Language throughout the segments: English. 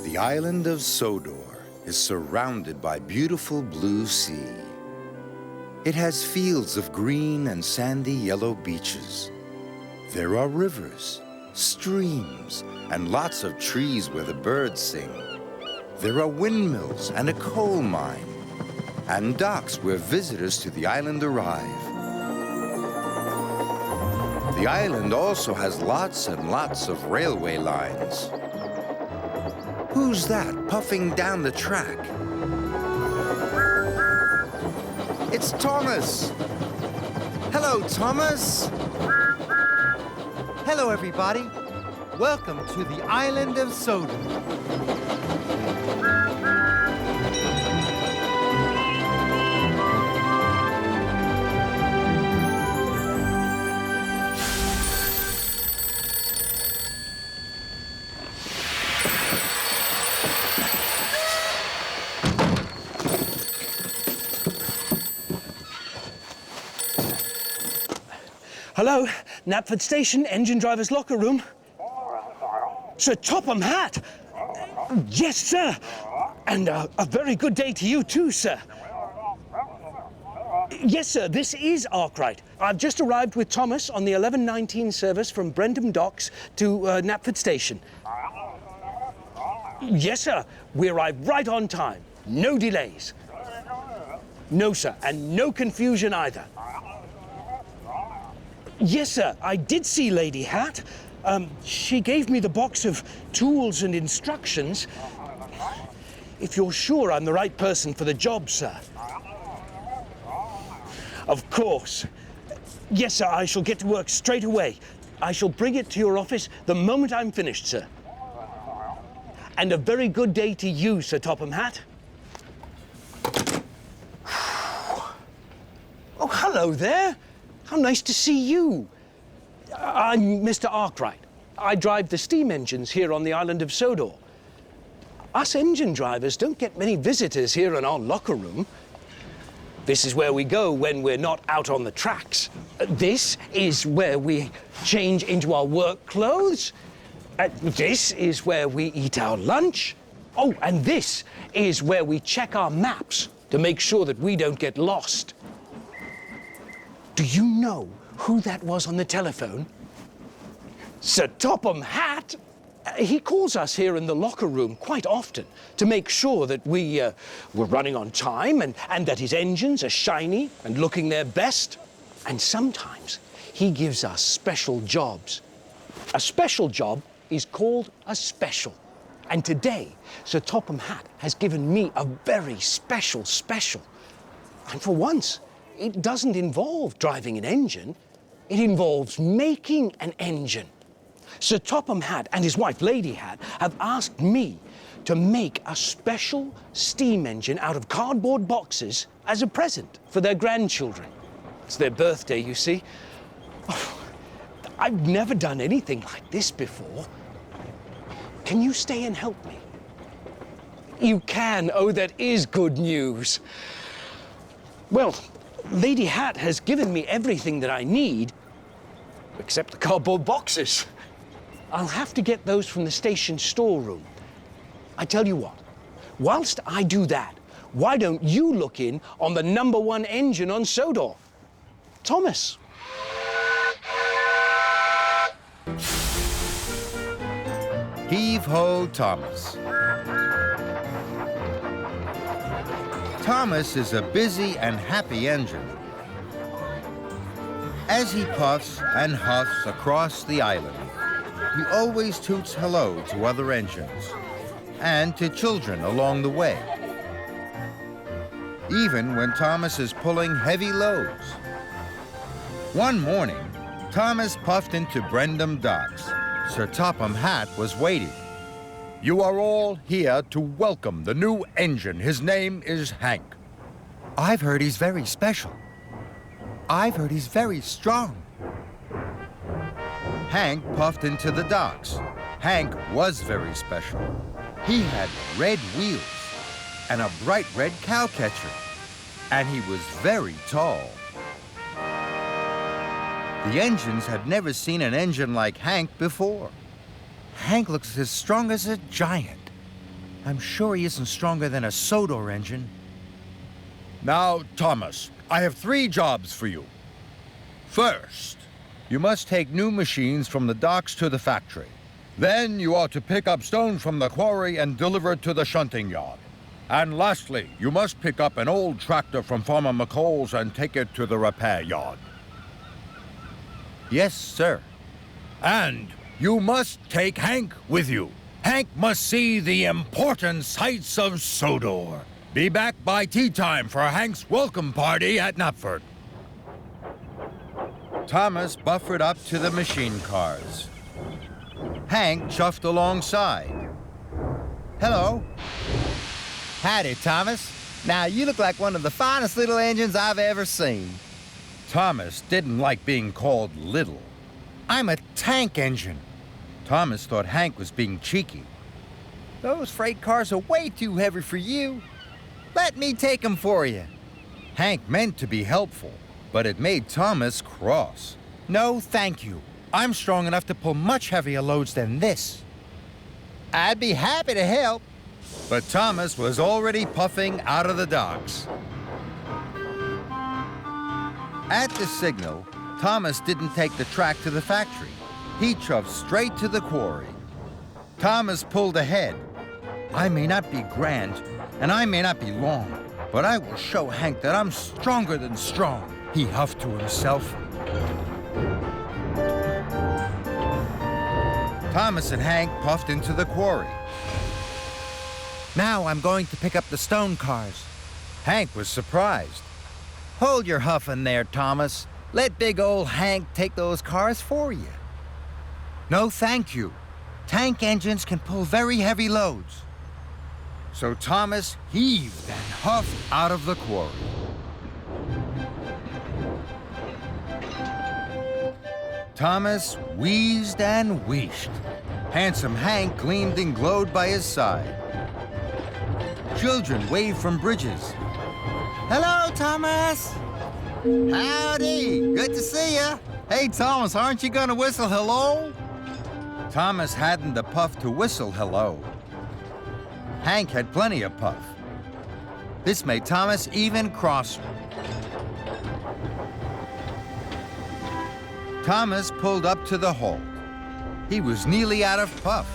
The island of Sodor is surrounded by beautiful blue sea. It has fields of green and sandy yellow beaches. There are rivers, streams, and lots of trees where the birds sing. There are windmills and a coal mine, and docks where visitors to the island arrive. The island also has lots and lots of railway lines. Who's that puffing down the track? It's Thomas! Hello, Thomas! Hello, everybody. Welcome to the island of Sodor. Hello, Knapford Station, engine driver's locker room. Sir Topham Hatt! Yes, sir. And a very good day to you too, sir. Yes, sir, this is Arkwright. I've just arrived with Thomas on the 11:19 service from Brendam Docks to Knapford Station. Yes, sir, we arrived right on time. No delays. No, sir, and no confusion either. Yes, sir, I did see Lady Hatt. She gave me the box of tools and instructions. If you're sure I'm the right person for the job, sir. Of course. Yes, sir, I shall get to work straight away. I shall bring it to your office the moment I'm finished, sir. And a very good day to you, Sir Topham Hatt. Oh, hello there. How nice to see you. I'm Mr. Arkwright. I drive the steam engines here on the island of Sodor. Us engine drivers don't get many visitors here in our locker room. This is where we go when we're not out on the tracks. This is where we change into our work clothes. This is where we eat our lunch. Oh, and this is where we check our maps to make sure that we don't get lost. Do you know who that was on the telephone? Sir Topham Hatt! He calls us here in the locker room quite often to make sure that we're running on time and that his engines are shiny and looking their best. And sometimes he gives us special jobs. A special job is called a special. And today, Sir Topham Hatt has given me a very special. And for once, it doesn't involve driving an engine. It involves making an engine. Sir Topham Hatt and his wife, Lady Hatt, have asked me to make a special steam engine out of cardboard boxes as a present for their grandchildren. It's their birthday, you see. Oh, I've never done anything like this before. Can you stay and help me? You can. Oh, that is good news. Well, Lady Hatt has given me everything that I need, except the cardboard boxes. I'll have to get those from the station storeroom. I tell you what, whilst I do that, why don't you look in on the #1 engine on Sodor? Thomas. Heave-ho, Thomas. Thomas is a busy and happy engine. As he puffs and huffs across the island, he always toots hello to other engines and to children along the way, even when Thomas is pulling heavy loads. One morning, Thomas puffed into Brendam Docks. Sir Topham Hatt was waiting. "You are all here to welcome the new engine. His name is Hank." "I've heard he's very special. I've heard he's very strong." Hank puffed into the docks. Hank was very special. He had red wheels and a bright red cowcatcher, and he was very tall. The engines had never seen an engine like Hank before. Hank looks as strong as a giant. I'm sure he isn't stronger than a Sodor engine. Now, Thomas, I have 3 jobs for you. First, you must take new machines from the docks to the factory. Then you are to pick up stone from the quarry and deliver it to the shunting yard. And lastly, you must pick up an old tractor from Farmer McCall's and take it to the repair yard. Yes, sir. And you must take Hank with you. Hank must see the important sights of Sodor. Be back by tea time for Hank's welcome party at Knapford. Thomas buffered up to the machine cars. Hank chuffed alongside. Hello. Howdy, Thomas. Now, you look like one of the finest little engines I've ever seen. Thomas didn't like being called little. I'm a tank engine. Thomas thought Hank was being cheeky. Those freight cars are way too heavy for you. Let me take them for you. Hank meant to be helpful, but it made Thomas cross. No, thank you. I'm strong enough to pull much heavier loads than this. I'd be happy to help. But Thomas was already puffing out of the docks. At the signal, Thomas didn't take the track to the factory. He chuffed straight to the quarry. Thomas pulled ahead. I may not be grand, and I may not be long, but I will show Hank that I'm stronger than strong, he huffed to himself. Thomas and Hank puffed into the quarry. Now I'm going to pick up the stone cars. Hank was surprised. Hold your huffing there, Thomas. Let big old Hank take those cars for you. No, thank you. Tank engines can pull very heavy loads. So Thomas heaved and huffed out of the quarry. Thomas wheezed and wheeshed. Handsome Hank gleamed and glowed by his side. Children waved from bridges. Hello, Thomas. Howdy. Good to see you. Hey, Thomas, aren't you gonna whistle hello? Thomas hadn't the puff to whistle hello. Hank had plenty of puff. This made Thomas even crosser. Thomas pulled up to the halt. He was nearly out of puff.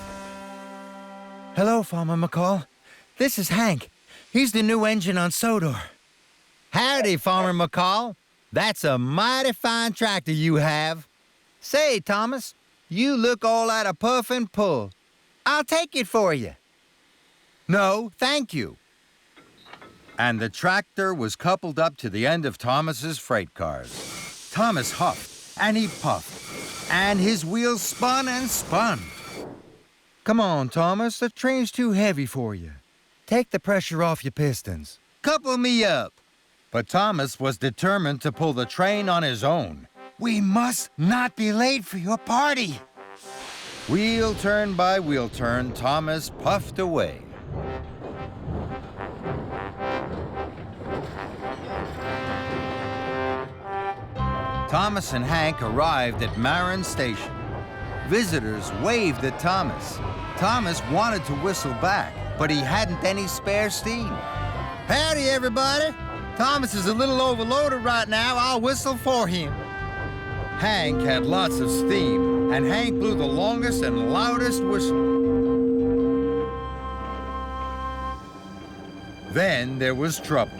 Hello, Farmer McCall. This is Hank. He's the new engine on Sodor. Howdy, Farmer McCall. That's a mighty fine tractor you have. Say, Thomas, you look all out of puff and pull. I'll take it for you. No, thank you. And the tractor was coupled up to the end of Thomas's freight cars. Thomas huffed and he puffed, and his wheels spun and spun. Come on, Thomas, the train's too heavy for you. Take the pressure off your pistons. Couple me up. But Thomas was determined to pull the train on his own. We must not be late for your party. Wheel turn by wheel turn, Thomas puffed away. Thomas and Hank arrived at Marin Station. Visitors waved at Thomas. Thomas wanted to whistle back, but he hadn't any spare steam. Howdy, everybody. Thomas is a little overloaded right now. I'll whistle for him. Hank had lots of steam, and Hank blew the longest and loudest whistle. Then there was trouble.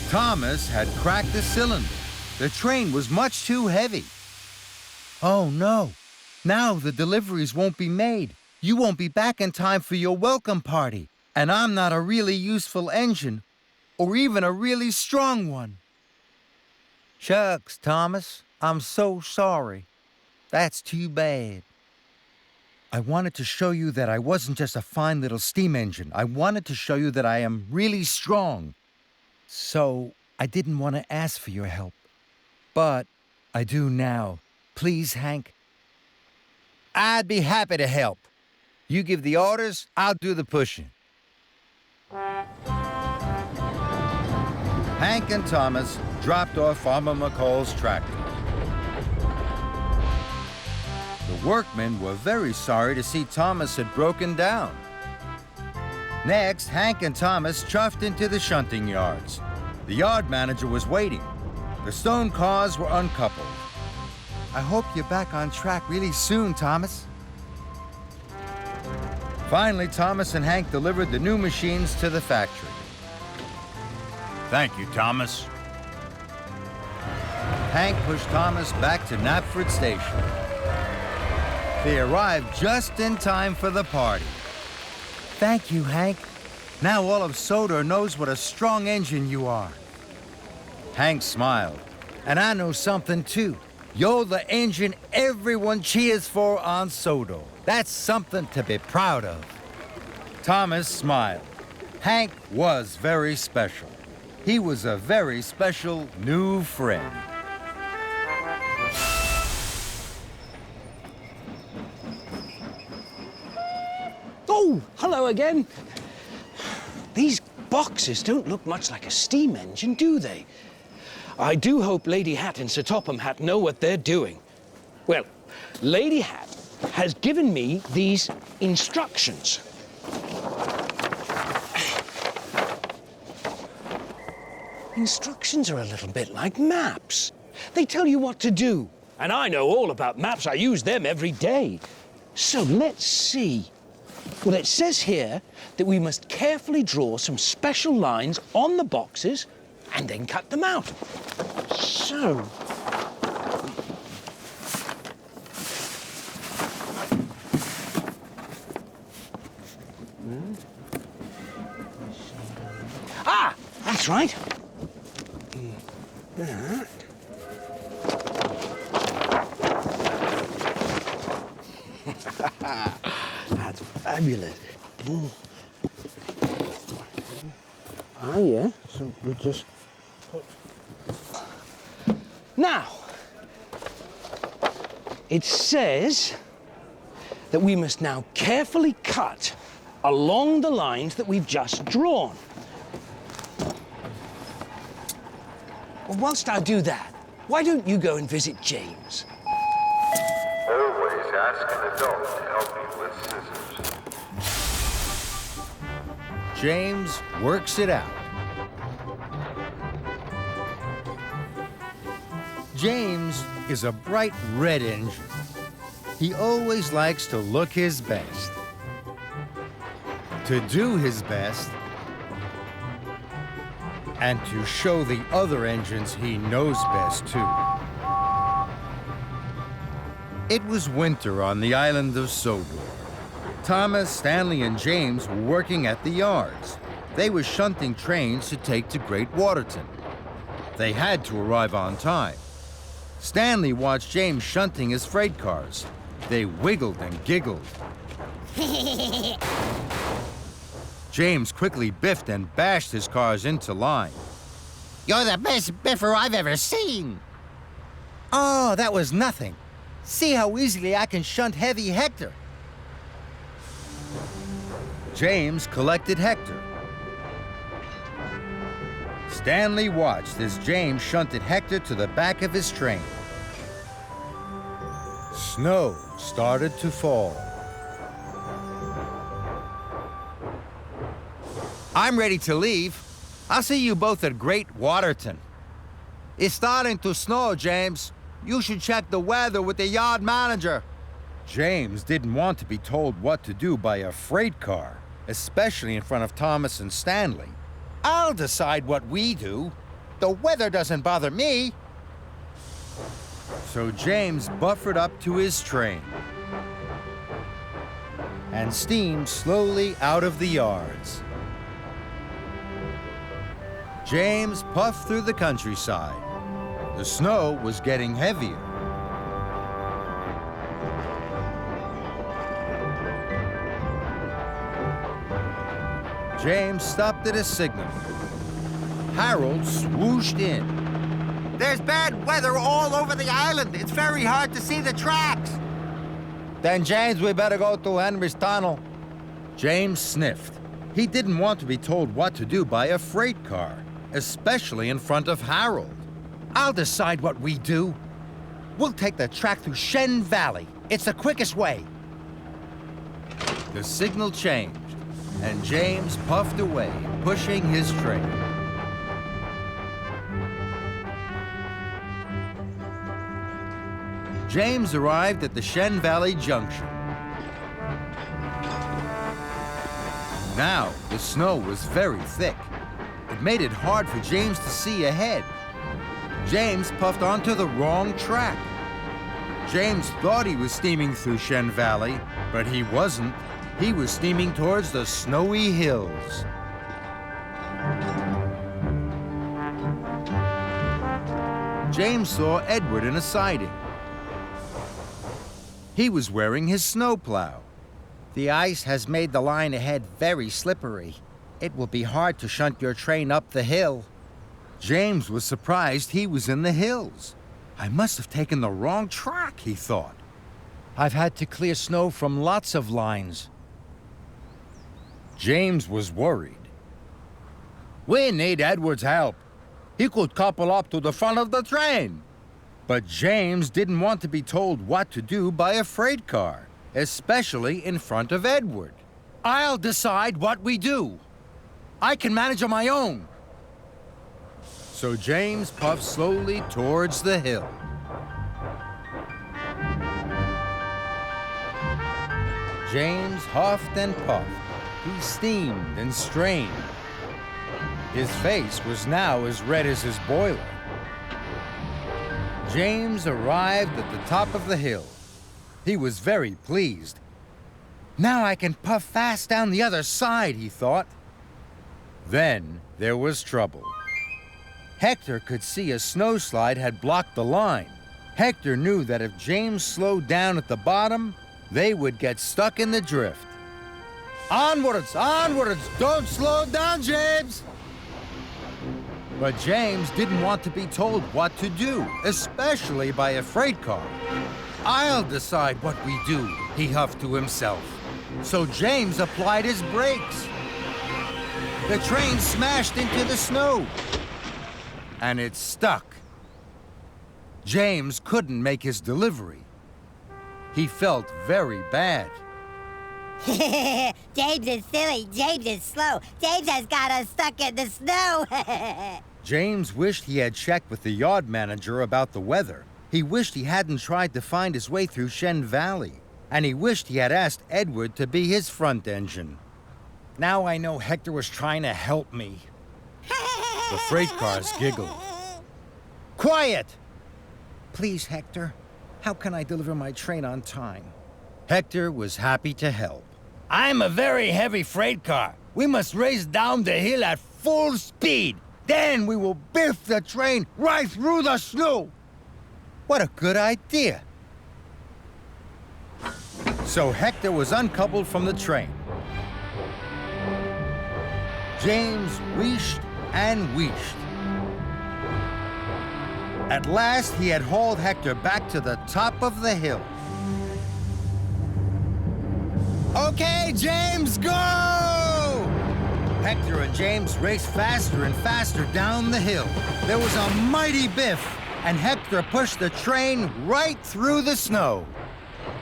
Thomas had cracked the cylinder. The train was much too heavy. Oh, no. Now the deliveries won't be made. You won't be back in time for your welcome party. And I'm not a really useful engine, or even a really strong one. Shucks, Thomas. I'm so sorry. That's too bad. I wanted to show you that I wasn't just a fine little steam engine. I wanted to show you that I am really strong. So I didn't want to ask for your help. But I do now. Please, Hank. I'd be happy to help. You give the orders, I'll do the pushing. Hank and Thomas dropped off Farmer McCall's tractor. The workmen were very sorry to see Thomas had broken down. Next, Hank and Thomas chuffed into the shunting yards. The yard manager was waiting. The stone cars were uncoupled. I hope you're back on track really soon, Thomas. Finally, Thomas and Hank delivered the new machines to the factory. Thank you, Thomas. Hank pushed Thomas back to Knapford Station. They arrived just in time for the party. Thank you, Hank. Now all of Sodor knows what a strong engine you are. Hank smiled. And I know something, too. You're the engine everyone cheers for on Sodor. That's something to be proud of. Thomas smiled. Hank was very special. He was a very special new friend. Oh, hello again. These boxes don't look much like a steam engine, do they? I do hope Lady Hat and Sir Topham Hatt know what they're doing. Well, Lady Hat has given me these instructions. Instructions are a little bit like maps. They tell you what to do. And I know all about maps. I use them every day. So let's see. Well, it says here that we must carefully draw some special lines on the boxes and then cut them out. So... Ah, that's right. That. That's fabulous. Ah, yeah. So we just put... Now, it says that we must now carefully cut along the lines that we've just drawn. Well, whilst I do that, why don't you go and visit James? Always ask an adult to help you with scissors. James works it out. James is a bright red engine. He always likes to look his best. To do his best, and to show the other engines he knows best, too. It was winter on the island of Sodor. Thomas, Stanley, and James were working at the yards. They were shunting trains to take to Great Waterton. They had to arrive on time. Stanley watched James shunting his freight cars. They wiggled and giggled. James quickly biffed and bashed his cars into line. You're the best biffer I've ever seen. Oh, that was nothing. See how easily I can shunt heavy Hector. James collected Hector. Stanley watched as James shunted Hector to the back of his train. Snow started to fall. I'm ready to leave. I'll see you both at Great Waterton. It's starting to snow, James. You should check the weather with the yard manager. James didn't want to be told what to do by a freight car, especially in front of Thomas and Stanley. I'll decide what we do. The weather doesn't bother me. So James buffered up to his train and steamed slowly out of the yards. James puffed through the countryside. The snow was getting heavier. James stopped at a signal. Harold swooshed in. There's bad weather all over the island. It's very hard to see the tracks. Then, James, we better go to Henry's Tunnel. James sniffed. He didn't want to be told what to do by a freight car, especially in front of Harold. I'll decide what we do. We'll take the track through Shen Valley. It's the quickest way. The signal changed, and James puffed away, pushing his train. James arrived at the Shen Valley Junction. Now, the snow was very thick. It made it hard for James to see ahead. James puffed onto the wrong track. James thought he was steaming through Shen Valley, but he wasn't. He was steaming towards the snowy hills. James saw Edward in a siding. He was wearing his snowplow. The ice has made the line ahead very slippery. It will be hard to shunt your train up the hill. James was surprised he was in the hills. I must have taken the wrong track, he thought. I've had to clear snow from lots of lines. James was worried. We need Edward's help. He could couple up to the front of the train. But James didn't want to be told what to do by a freight car, especially in front of Edward. I'll decide what we do. I can manage on my own. So James puffed slowly towards the hill. James huffed and puffed. He steamed and strained. His face was now as red as his boiler. James arrived at the top of the hill. He was very pleased. Now I can puff fast down the other side, he thought. Then there was trouble. Hector could see a snowslide had blocked the line. Hector knew that if James slowed down at the bottom, they would get stuck in the drift. Onwards, onwards! Don't slow down, James! But James didn't want to be told what to do, especially by a freight car. I'll decide what we do, he huffed to himself. So James applied his brakes. The train smashed into the snow, and it stuck. James couldn't make his delivery. He felt very bad. James is silly. James is slow. James has got us stuck in the snow. James wished he had checked with the yard manager about the weather. He wished he hadn't tried to find his way through Shen Valley. And he wished he had asked Edward to be his front engine. Now I know Hector was trying to help me. The freight cars giggled. Quiet! Please, Hector. How can I deliver my train on time? Hector was happy to help. I'm a very heavy freight car. We must race down the hill at full speed. Then we will biff the train right through the snow. What a good idea. So Hector was uncoupled from the train. James wheeshed and wheeshed. At last, he had hauled Hector back to the top of the hill. Okay, James, go! Hector and James raced faster and faster down the hill. There was a mighty biff, and Hector pushed the train right through the snow.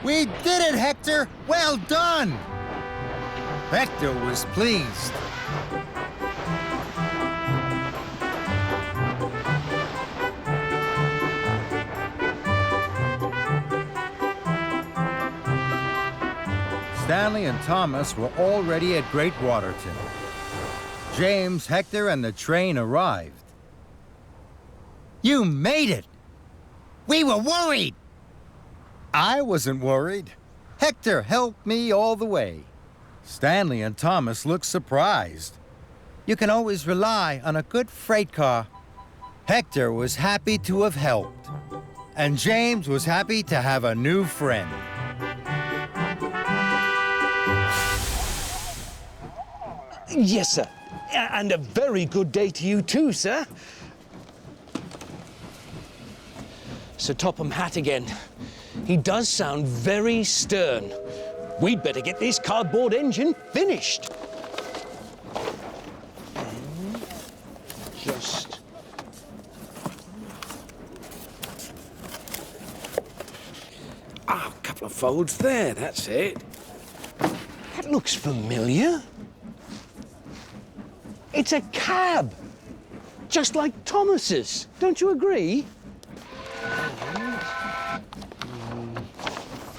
We did it, Hector! Well done! Hector was pleased. Stanley and Thomas were already at Great Waterton. James, Hector, and the train arrived. You made it! We were worried! I wasn't worried. Hector helped me all the way. Stanley and Thomas looked surprised. You can always rely on a good freight car. Hector was happy to have helped. And James was happy to have a new friend. Yes, sir. And a very good day to you too, sir. Sir Topham Hatt again. He does sound very stern. We'd better get this cardboard engine finished. Just... Ah, come couple of folds there, that's it. That looks familiar. It's a cab, just like Thomas's. Don't you agree?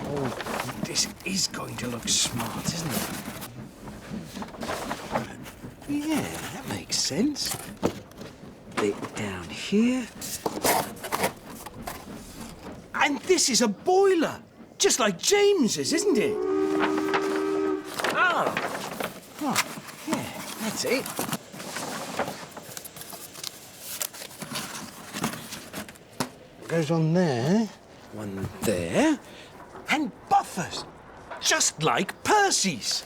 Oh, this is going to look smart, isn't it? Yeah, that makes sense. Bit down here. And this is a boiler, just like James's, isn't it? Oh, yeah, that's it. Goes on there, one there, and buffers, just like Percy's.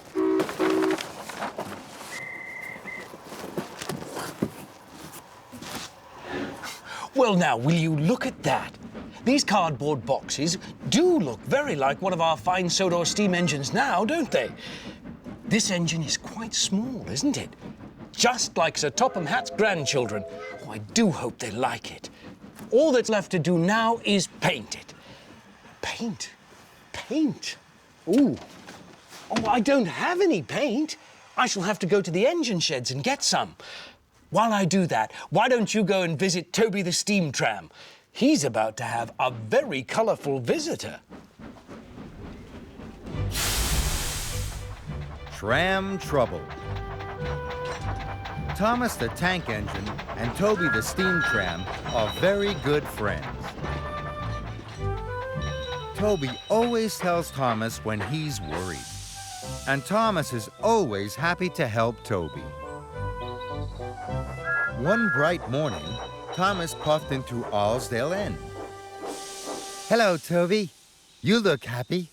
Well, now, will you look at that? These cardboard boxes do look very like one of our fine Sodor steam engines now, don't they? This engine is quite small, isn't it? Just like Sir Topham Hatt's grandchildren. Oh, I do hope they like it. All that's left to do now is paint it. Paint? Paint? Ooh. Oh, I don't have any paint. I shall have to go to the engine sheds and get some. While I do that, why don't you go and visit Toby the steam tram? He's about to have a very colourful visitor. Tram trouble. Thomas the tank engine and Toby the steam tram are very good friends. Toby always tells Thomas when he's worried. And Thomas is always happy to help Toby. One bright morning, Thomas puffed into Allsdale End. Hello, Toby. You look happy.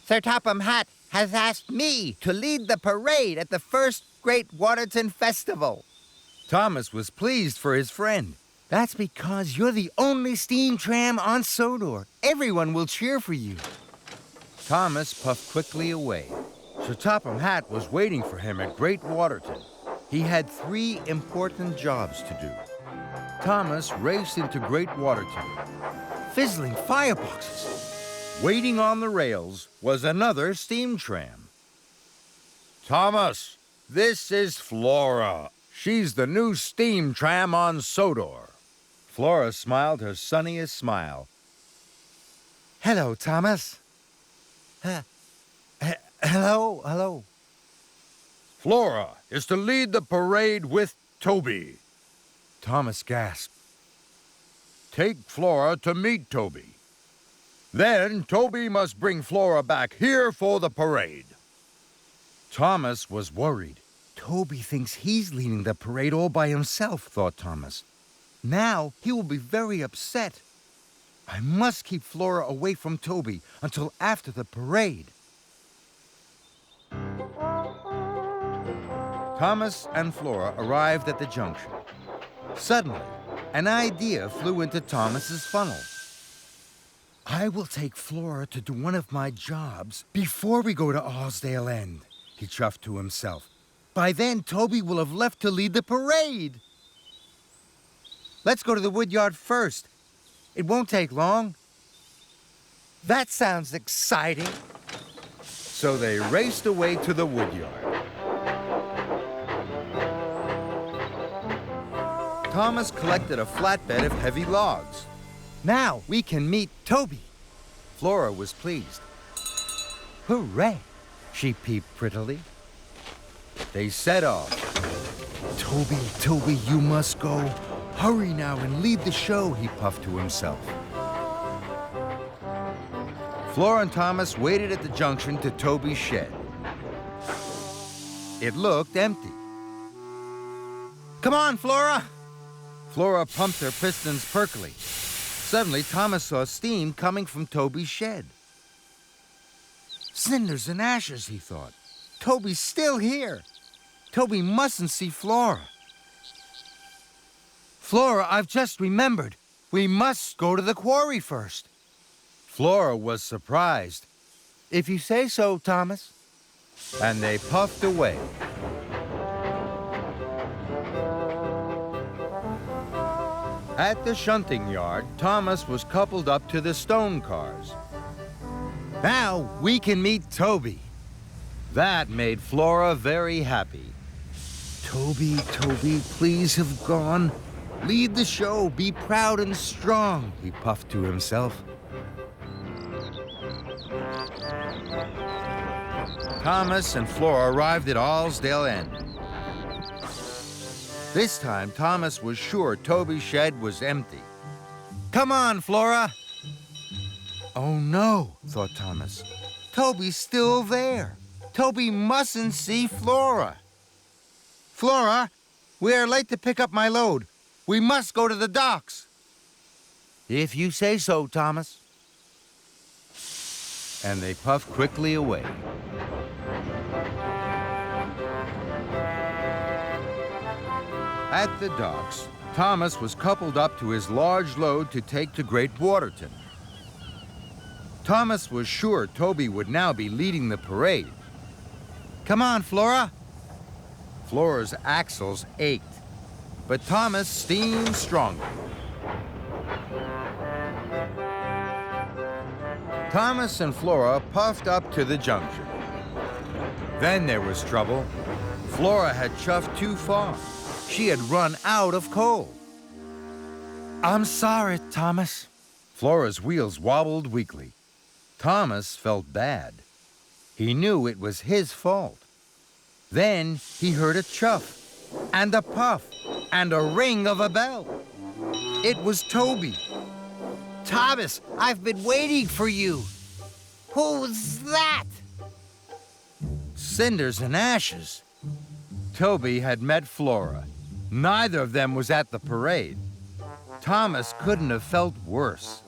Sir Topham Hatt has asked me to lead the parade at the first Great Waterton Festival. Thomas was pleased for his friend. That's because you're the only steam tram on Sodor. Everyone will cheer for you. Thomas puffed quickly away. Sir Topham Hatt was waiting for him at Great Waterton. He had 3 important jobs to do. Thomas raced into Great Waterton. Fizzling fireboxes. Waiting on the rails was another steam tram. Thomas, this is Flora. She's the new steam tram on Sodor. Flora smiled her sunniest smile. Hello, Thomas. Hello. Flora is to lead the parade with Toby. Thomas gasped. Take Flora to meet Toby. Then Toby must bring Flora back here for the parade. Thomas was worried. Toby thinks he's leading the parade all by himself, thought Thomas. Now he will be very upset. I must keep Flora away from Toby until after the parade. Thomas and Flora arrived at the junction. Suddenly, an idea flew into Thomas's funnel. I will take Flora to do one of my jobs before we go to Allsdale End, he chuffed to himself. By then, Toby will have left to lead the parade. Let's go to the woodyard first. It won't take long. That sounds exciting. So they raced away to the woodyard. Thomas collected a flatbed of heavy logs. Now we can meet Toby. Flora was pleased. Hooray, she peeped prettily. They set off. Toby, you must go. Hurry now and lead the show, he puffed to himself. Flora and Thomas waited at the junction to Toby's shed. It looked empty. Come on, Flora! Flora pumped her pistons perkily. Suddenly, Thomas saw steam coming from Toby's shed. Cinders and ashes, he thought. Toby's still here. Toby mustn't see Flora. Flora, I've just remembered. We must go to the quarry first. Flora was surprised. If you say so, Thomas. And they puffed away. At the shunting yard, Thomas was coupled up to the stone cars. Now we can meet Toby. That made Flora very happy. Toby, Toby, please have gone. Lead the show, be proud and strong, he puffed to himself. Thomas and Flora arrived at Allsdale End. This time, Thomas was sure Toby's shed was empty. Come on, Flora! Oh no, thought Thomas. Toby's still there. Toby mustn't see Flora. Flora, we are late to pick up my load. We must go to the docks. If you say so, Thomas. And they puffed quickly away. At the docks, Thomas was coupled up to his large load to take to Great Waterton. Thomas was sure Toby would now be leading the parade. Come on, Flora. Flora's axles ached, but Thomas steamed stronger. Thomas and Flora puffed up to the junction. Then there was trouble. Flora had chuffed too far. She had run out of coal. I'm sorry, Thomas. Flora's wheels wobbled weakly. Thomas felt bad. He knew it was his fault. Then he heard a chuff, and a puff, and a ring of a bell. It was Toby. Thomas, I've been waiting for you. Who's that? Cinders and Ashes. Toby had met Flora. Neither of them was at the parade. Thomas couldn't have felt worse.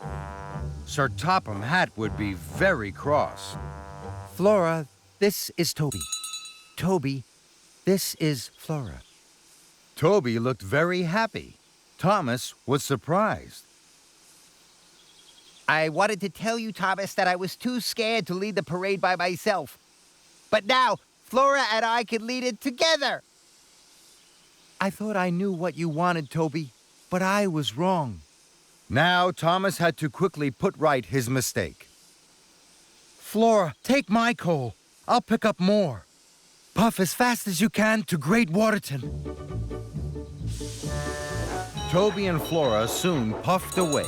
Sir Topham Hatt would be very cross. Flora, this is Toby. Toby, this is Flora. Toby looked very happy. Thomas was surprised. I wanted to tell you, Thomas, that I was too scared to lead the parade by myself. But now, Flora and I can lead it together. I thought I knew what you wanted, Toby, but I was wrong. Now Thomas had to quickly put right his mistake. Flora, take my coal. I'll pick up more. Puff as fast as you can to Great Waterton. Toby and Flora soon puffed away.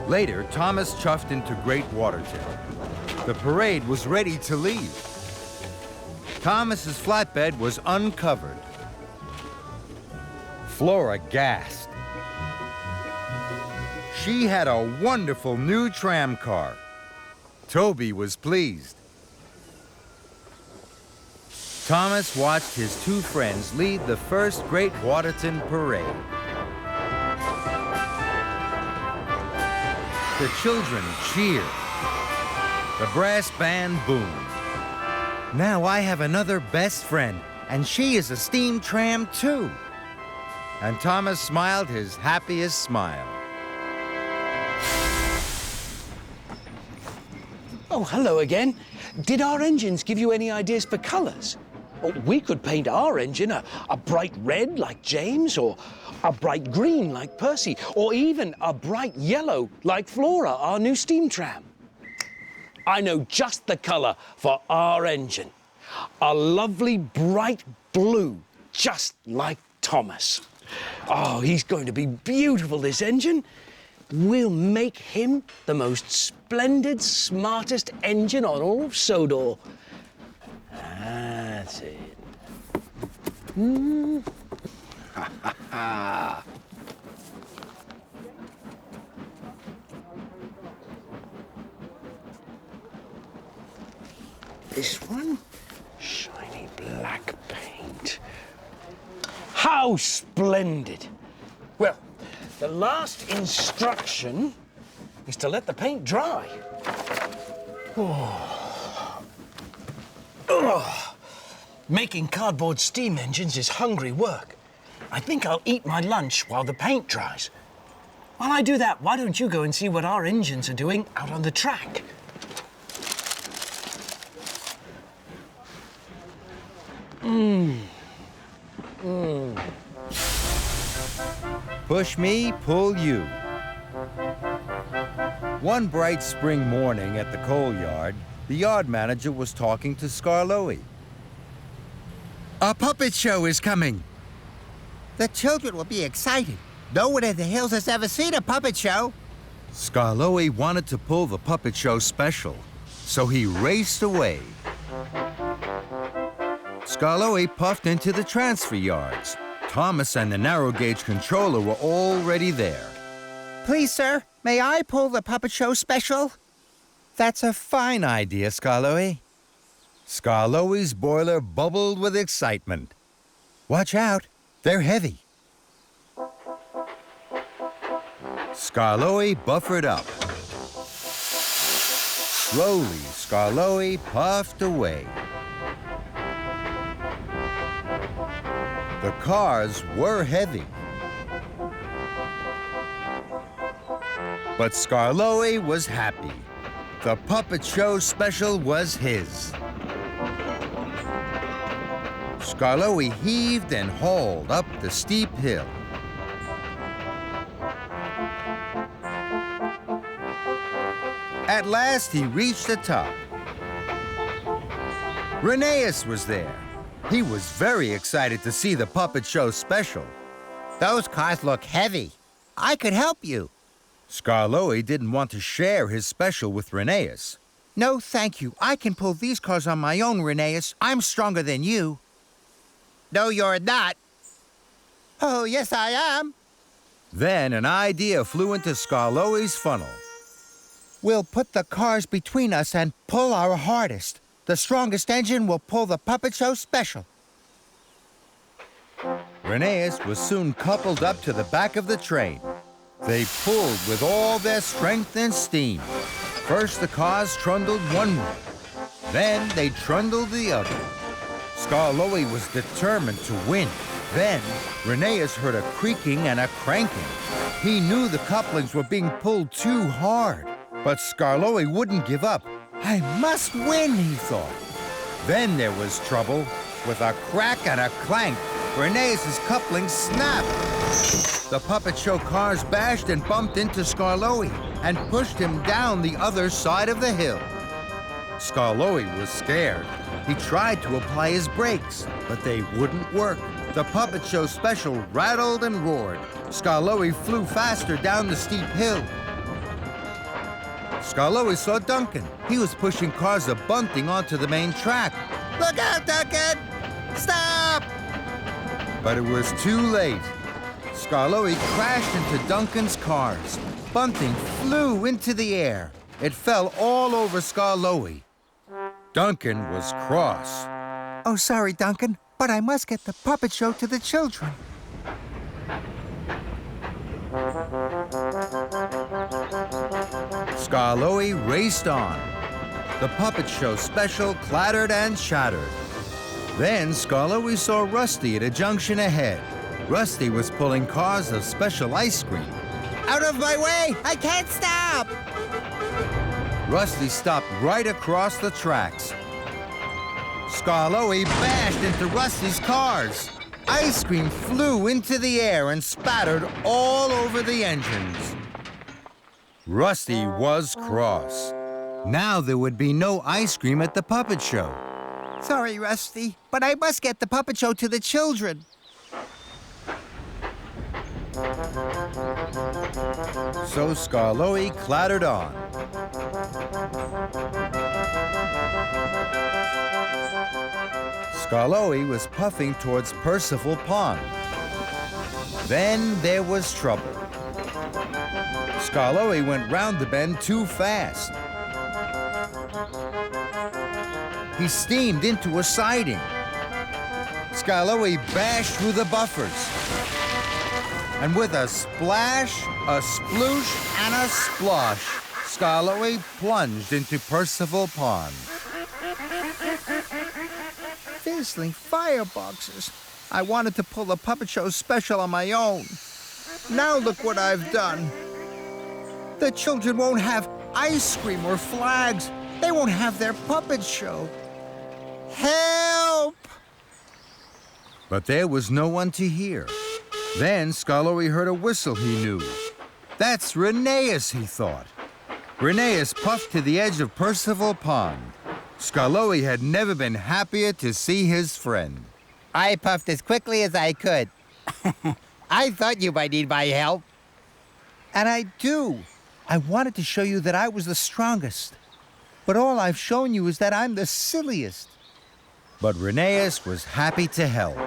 Later, Thomas chuffed into Great Waterton. The parade was ready to leave. Thomas's flatbed was uncovered. Flora gasped. She had a wonderful new tram car. Toby was pleased. Thomas watched his two friends lead the first Great Waterton parade. The children cheered. The brass band boomed. Now I have another best friend, and she is a steam tram too. And Thomas smiled his happiest smile. Oh, hello again. Did our engines give you any ideas for colours? Oh, we could paint our engine a bright red like James, or a bright green like Percy, or even a bright yellow like Flora, our new steam tram. I know just the colour for our engine. A lovely bright blue, just like Thomas. Oh, he's going to be beautiful, this engine. We'll make him the most splendid, smartest engine on all of Sodor. That's it. Ha ha ha. This one, shiny black paint. How splendid! Well, the last instruction is to let the paint dry. Oh. Oh. Making cardboard steam engines is hungry work. I think I'll eat my lunch while the paint dries. While I do that, why don't you go and see what our engines are doing out on the track? Push me, pull you. One bright spring morning at the coal yard, the yard manager was talking to Skarloey. A puppet show is coming. The children will be excited. No one in the hills has ever seen a puppet show. Skarloey wanted to pull the puppet show special, so he raced away. Skarloey puffed into the transfer yards. Thomas and the narrow gauge controller were already there. Please, sir, may I pull the puppet show special? That's a fine idea, Skarloey. Skarloey's boiler bubbled with excitement. Watch out, they're heavy. Skarloey buffered up. Slowly, Skarloey puffed away. The cars were heavy. But Skarloey was happy. The puppet show special was his. Skarloey heaved and hauled up the steep hill. At last, he reached the top. Rheneas was there. He was very excited to see the puppet show special. Those cars look heavy. I could help you. Skarloey didn't want to share his special with Rheneas. No, thank you. I can pull these cars on my own, Rheneas. I'm stronger than you. No, you're not. Oh, yes, I am. Then an idea flew into Skarloey's funnel. We'll put the cars between us and pull our hardest. The strongest engine will pull the puppet show special. Rheneas was soon coupled up to the back of the train. They pulled with all their strength and steam. First, the cars trundled one way. Then they trundled the other. Skarloey was determined to win. Then, Rheneas heard a creaking and a cranking. He knew the couplings were being pulled too hard. But Skarloey wouldn't give up. I must win, he thought. Then there was trouble. With a crack and a clank, Rheneas' couplings snapped. The puppet show cars bashed and bumped into Skarloey and pushed him down the other side of the hill. Skarloey was scared. He tried to apply his brakes, but they wouldn't work. The puppet show special rattled and roared. Skarloey flew faster down the steep hill. Skarloey saw Duncan. He was pushing cars of bunting onto the main track. Look out, Duncan! Stop! But it was too late. Skarloey crashed into Duncan's cars. Bunting flew into the air. It fell all over Skarloey. Duncan was cross. Oh, sorry, Duncan, but I must get the puppet show to the children. Skarloey raced on. The puppet show special clattered and shattered. Then Skarloey saw Rusty at a junction ahead. Rusty was pulling cars of special ice cream. Out of my way! I can't stop! Rusty stopped right across the tracks. Skarloey bashed into Rusty's cars. Ice cream flew into the air and spattered all over the engines. Rusty was cross. Now there would be no ice cream at the puppet show. Sorry, Rusty, but I must get the puppet show to the children. So Skarloey clattered on. Skarloey was puffing towards Percival Pond. Then there was trouble. Skarloey went round the bend too fast. He steamed into a siding. Skarloey bashed through the buffers. And with a splash, a sploosh, and a splosh, Skarloey plunged into Percival Pond. Fizzling fireboxes. I wanted to pull the puppet show special on my own. Now look what I've done. The children won't have ice cream or flags. They won't have their puppet show. Help! But there was no one to hear. Then Skarloey heard a whistle he knew. That's Rheneas, he thought. Rheneas puffed to the edge of Percival Pond. Skarloey had never been happier to see his friend. I puffed as quickly as I could. I thought you might need my help. And I do. I wanted to show you that I was the strongest. But all I've shown you is that I'm the silliest. But Rheneas was happy to help.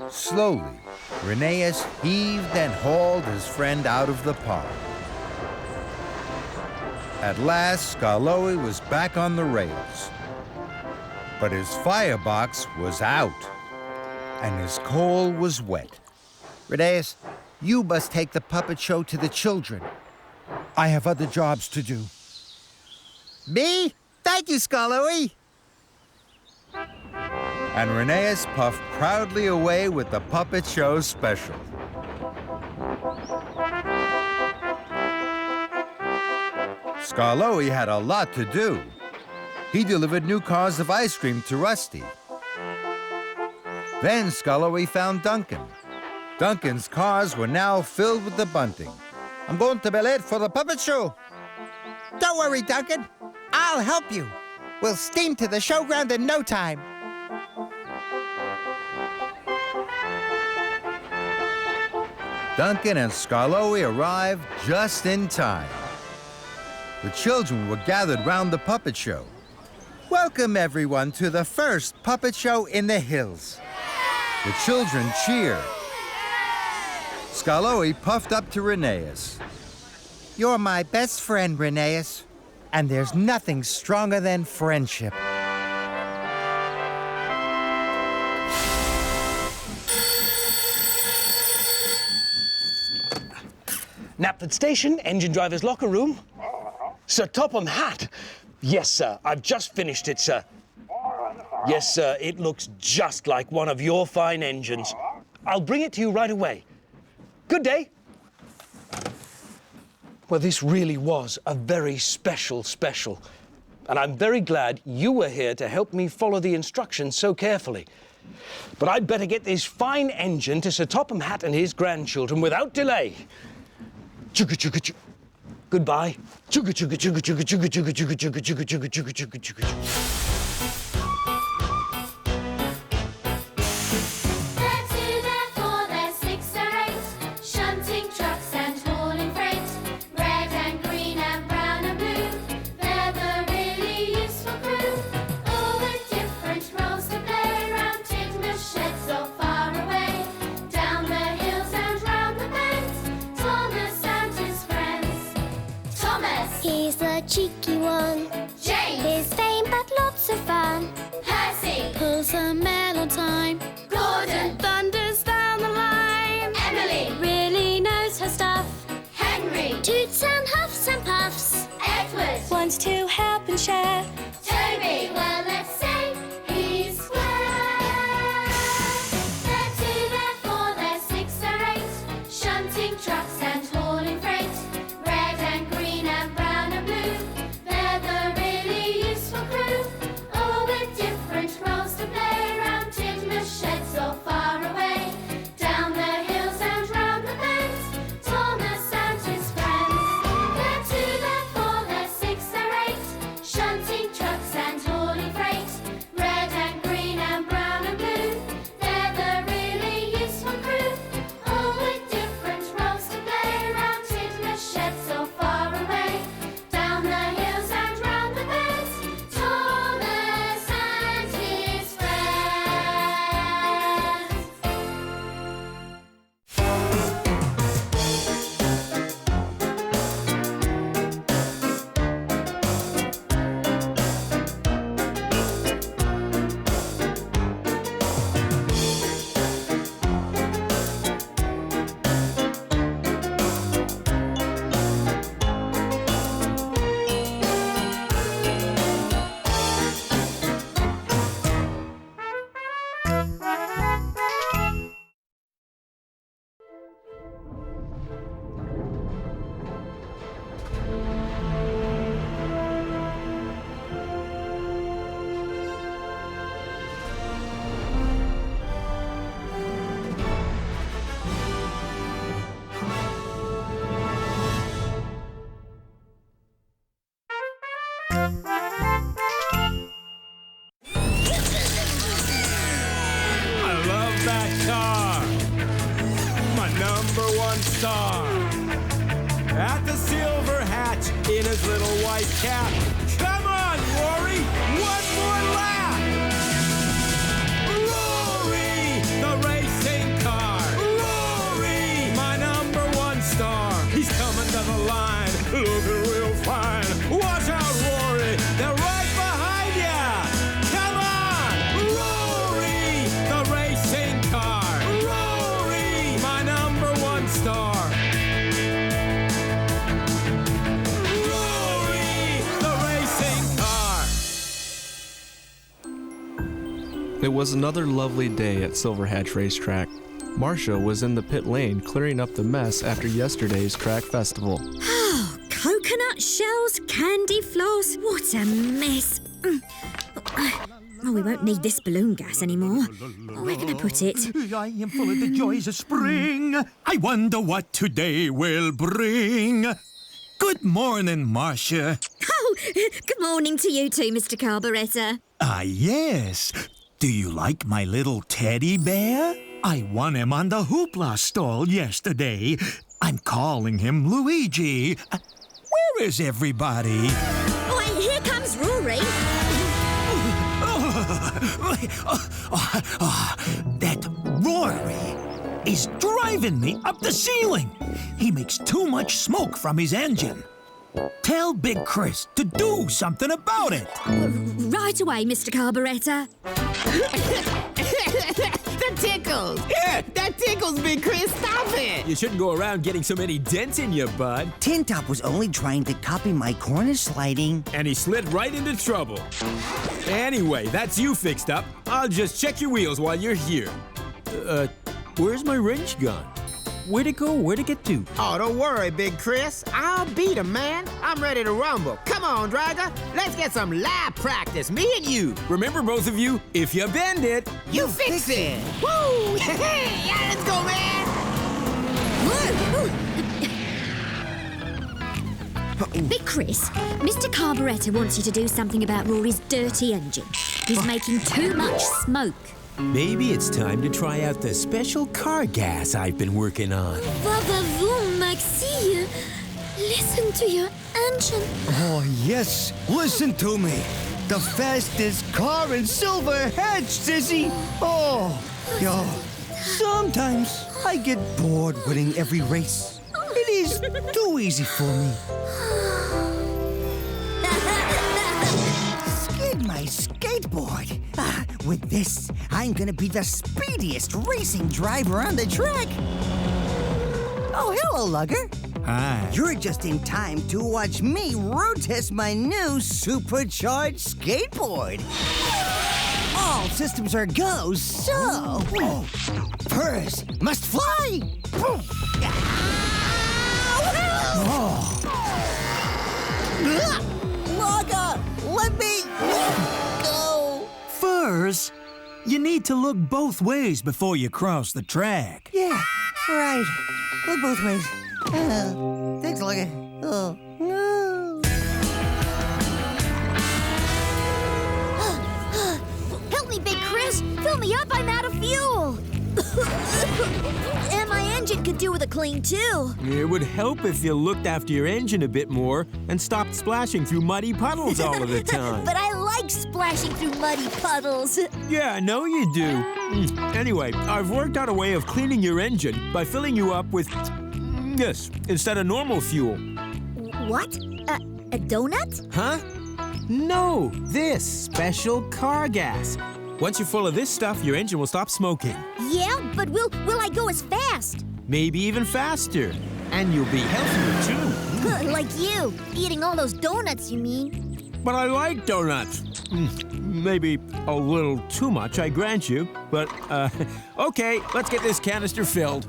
Slowly, Rheneas heaved and hauled his friend out of the pond. At last, Skarloey was back on the rails. But his firebox was out, and his coal was wet. Rheneas, you must take the puppet show to the children. I have other jobs to do. Me? Thank you, Skarloey. And Rheneas puffed proudly away with the puppet show special. Skarloey had a lot to do. He delivered new cars of ice cream to Rusty. Then Skarloey found Duncan. Duncan's cars were now filled with the bunting. I'm going to be late for the puppet show. Don't worry, Duncan. I'll help you. We'll steam to the showground in no time. Duncan and Skarloey arrived just in time. The children were gathered round the puppet show. Welcome, everyone, to the first puppet show in the hills. The children cheered. Skarloey puffed up to Rheneas. You're my best friend, Rheneas. And there's nothing stronger than friendship. Knapford Station, engine driver's locker room. Sir Topham Hatt. Yes, sir. I've just finished it, sir. Yes, sir. It looks just like one of your fine engines. I'll bring it to you right away. Good day. Well, this really was a very special. And I'm very glad you were here to help me follow the instructions so carefully. But I'd better get this fine engine to Sir Topham Hatt and his grandchildren without delay. Chugga chugga chugga. Goodbye. Chugga chugga chugga chugga chugga chugga chugga chugga chugga chugga chugga chugga chugga chugga. He's the cheeky one. James. His vain but lots of fun. Percy. Pulls a mail on time. Gordon. Thunders down the line. Emily. Really knows her stuff. Henry. Toots and huffs and puffs. Edward. Wants to help and share. Toby. Well, let's say he's square. They're 2, they're 4, they're 6, they're 8. Shunting trucks and hauling freight. Red and green and brown and blue. They're the really useful crew. All with different roles to play around Tidmouth Shed. I love that car. My #1 star. At the silver hatch in his little white cap. Come on, Rory, one more lap. Rory, the racing car. Rory, my #1 star. He's coming to the line, looking real fine. Watch out, Rory, they're right behind ya. Come on, Rory, the racing car. Rory, my #1 star. It was another lovely day at Silver Hatch Racetrack. Marcia was in the pit lane clearing up the mess after yesterday's track festival. Oh, coconut shells, candy floss, what a mess. Oh, we won't need this balloon gas anymore. Where can I put it? I am full of the joys of spring. I wonder what today will bring. Good morning, Marcia. Oh, good morning to you too, Mr. Carburetor. Ah, yes. Do you like my little teddy bear? I won him on the hoopla stall yesterday. I'm calling him Luigi. Where is everybody? Oh, and here comes Rory. That Rory is driving me up the ceiling. He makes too much smoke from his engine. Tell Big Chris to do something about it. Right away, Mr. Carburetor. That tickles! Yeah, that tickles, Big Chris. Stop it! You shouldn't go around getting so many dents in you, bud. Tin Top was only trying to copy my corner sliding. And he slid right into trouble. Anyway, that's you fixed up. I'll just check your wheels while you're here. Where's my wrench gun? Where'd it go? Where'd it get to? Oh, don't worry, Big Chris. I'll beat him, man. I'm ready to rumble. Come on, Driver. Let's get some live practice, me and you. Remember, both of you, if you bend it, you fix it. Woo! Yeah, let's go, man. Big Chris, Mr. Carburetor wants you to do something about Rory's dirty engine. He's making too much smoke. Maybe it's time to try out the special car gas I've been working on. Va-va-voom, Maxie. Listen to your engine. Oh, yes. Listen to me. The fastest car in Silver Hatch, Sissy. Oh, yo. Sometimes I get bored winning every race. It is too easy for me. Skid my skateboard. With this, I'm gonna be the speediest racing driver on the track. Oh, hello, Lugger. Hi. You're just in time to watch me road test my new supercharged skateboard. All systems are go, so... First, must fly! Lugger, let me go! Furs, you need to look both ways before you cross the track. Yeah, right. Look both ways. Thanks, Lugger. Oh, no. Help me, Big Chris. Fill me up. I'm out of fuel. And my engine could do with a clean, too. It would help if you looked after your engine a bit more and stopped splashing through muddy puddles all of the time. But I like splashing through muddy puddles. Yeah, I know you do. Anyway, I've worked out a way of cleaning your engine by filling you up with this instead of normal fuel. What? A donut? Huh? No, this special car gas. Once you're full of this stuff, your engine will stop smoking. Yeah, but will I go as fast? Maybe even faster. And you'll be healthier, too. Like you. Eating all those donuts, you mean? But I like donuts. Maybe a little too much, I grant you. But, okay, let's get this canister filled.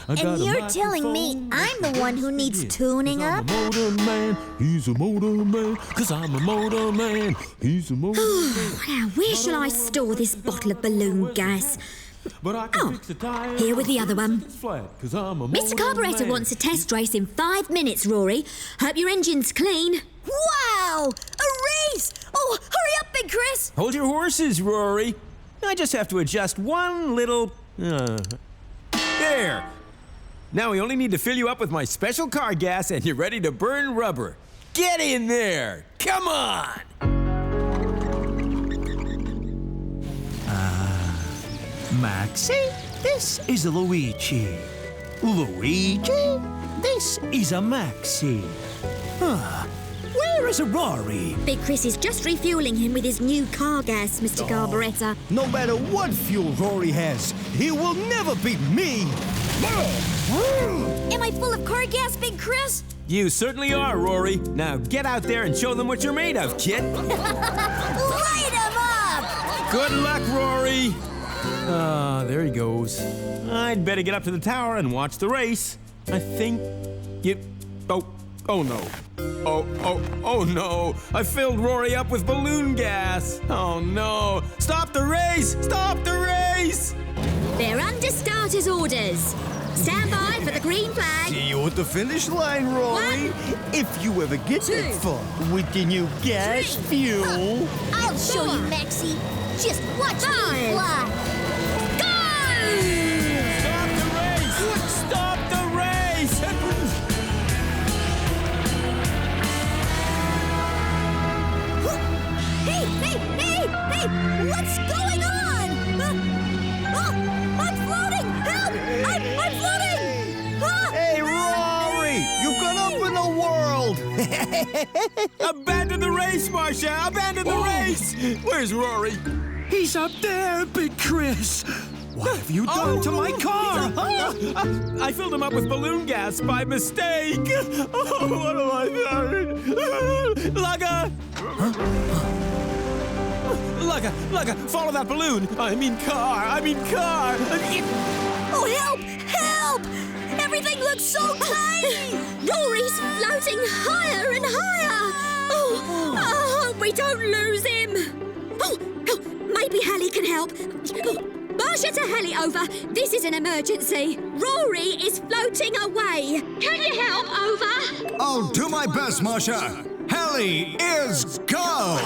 And you're telling me I'm the one who needs tuning up? Motor man, he's a motor man, 'cause I'm a motor man, he's a motor man. Now, where shall I store this bottle of balloon gas? But I can fix the tire. Here with the other one. It's flat, 'cause I'm a Mr. motor Carburetor man. wants a test race in 5 minutes, Rory. Hope your engine's clean. Wow! A race! Oh, hurry up, Big Chris! Hold your horses, Rory. I just have to adjust one little... There. Now we only need to fill you up with my special car gas and you're ready to burn rubber. Get in there! Come on! Maxie, this is Luigi. Luigi, this is a Maxie. Where is Rory? Big Chris is just refueling him with his new car gas, Mr. Carburetor. No matter what fuel Rory has, he will never beat me. Am I full of car gas, Big Chris? You certainly are, Rory. Now get out there and show them what you're made of, kid. Light 'em up! Good luck, Rory. There he goes. I'd better get up to the tower and watch the race. I think you... Oh no. Oh no. I filled Rory up with balloon gas. Oh no. Stop the race! Stop the race! They're under starter's orders. Stand by for the green flag. See you at the finish line, Rory. 1, If you ever get 2, that far with the new gas 3. fuel. I'll show you, Maxie. Just watch me fly. Stop the race! Stop the race! Hey! What's going on? I'm floating! Help! I'm floating! Hey, Rory, you've gone up in the world. Abandon the race, Marcia! Abandon the race! Where's Rory? He's up there, Big Chris. What have you done to my car? I filled him up with balloon gas by mistake. Oh, what have I done? Lugga, follow that balloon. I mean car. Oh, help! Everything looks so tiny! Rory's floating higher and higher. Oh, we don't lose him. Oh, maybe Hallie can help. Marcia to Hallie, over. This is an emergency. Rory is floating away. Can you help, over? I'll do my best, Marcia. Hallie is go.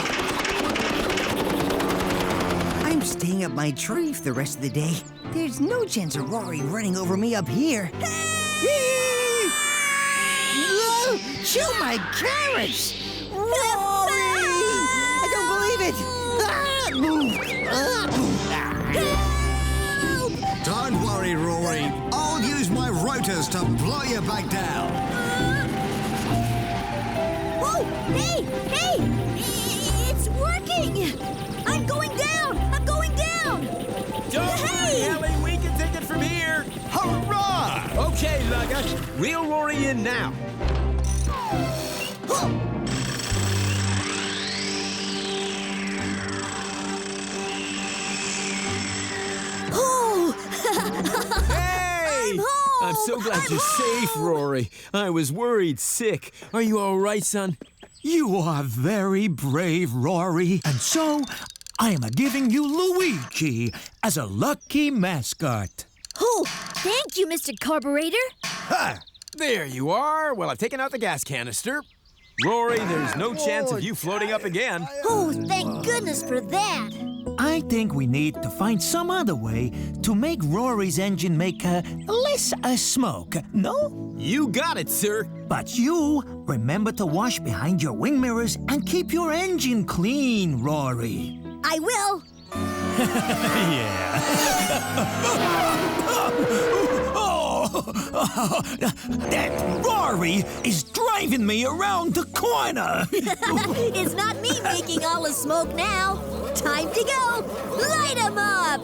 I'm staying up my tree for the rest of the day. There's no chance of Rory running over me up here. Hey! Whoa! Chew my carrots! Rory! I don't believe it! Don't worry, Rory. I'll use my rotors to blow you back down. Whoa! Hey! It's working! I'm going down! Don't worry, Hallie. We can take it from here. Hurrah! Okay, Lugga. Reel Rory in now. Hey! I'm so glad you're safe, Rory. I was worried sick. Are you all right, son? You are very brave, Rory. And so, I am giving you Luigi as a lucky mascot. Oh, thank you, Mr. Carburetor. Ha! There you are. Well, I've taken out the gas canister. Rory, there's no chance of you floating up again. Oh, thank goodness for that. I think we need to find some other way to make Rory's engine make less smoke, no? You got it, sir. But you remember to wash behind your wing mirrors and keep your engine clean, Rory. I will. Yeah. That Rory is driving me around the corner. It's not me making all the smoke now. Time to go. Light 'em up.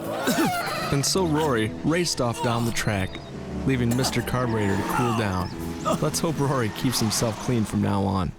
And so Rory raced off down the track, leaving Mr. Carburetor to cool down. Let's hope Rory keeps himself clean from now on.